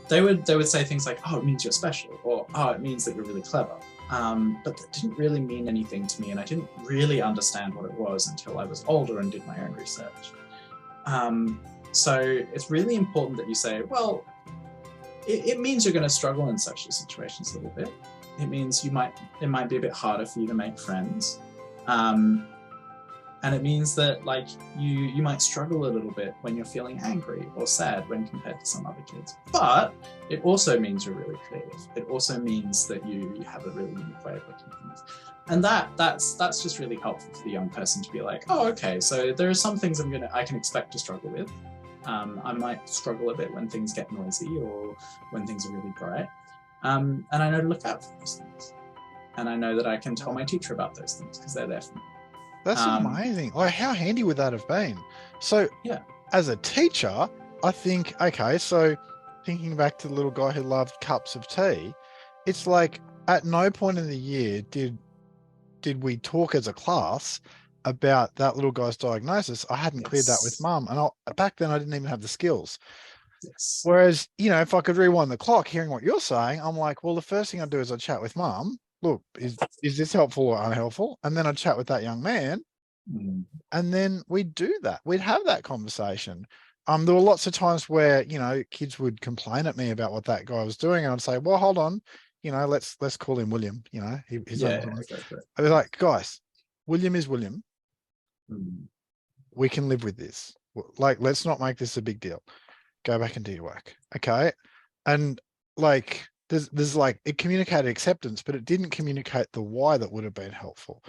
They would say things like, oh, it means you're special, or oh, it means that you're really clever. But that didn't really mean anything to me, and I didn't really understand what it was until I was older and did my own research. So it's really important that you say, well, it means you're going to struggle in social situations a little bit. It means it might be a bit harder for you to make friends. And it means that like you might struggle a little bit when you're feeling angry or sad when compared to some other kids. But it also means you're really creative. It also means that you have a really unique way of looking at things. And that's just really helpful for the young person to be like, oh, okay, so there are some things I can expect to struggle with. I might struggle a bit when things get noisy or when things are really bright. And I know to look out for those things. And I know that I can tell my teacher about those things because they're there for me. That's amazing. Like, how handy would that have been? So yeah, as a teacher, I think, okay, so thinking back to the little guy who loved cups of tea, it's like at no point in the year did we talk as a class about that little guy's diagnosis. I hadn't cleared that with mum. And back then I didn't even have the skills. Yes. Whereas, you know, if I could rewind the clock, hearing what you're saying, I'm like, well, the first thing I'd do is I'd chat with mum. Look, is this helpful or unhelpful? And then I'd chat with that young man. And then we'd do that. We'd have that conversation. There were lots of times where, you know, kids would complain at me about what that guy was doing. And I'd say, well, hold on, you know, let's call him William. You know, his name's exactly. I was like, guys, William is William. We can live with this. Like, let's not make this a big deal. Go back and do your work. Okay. And like, there's like, it communicated acceptance, but it didn't communicate the why that would have been helpful.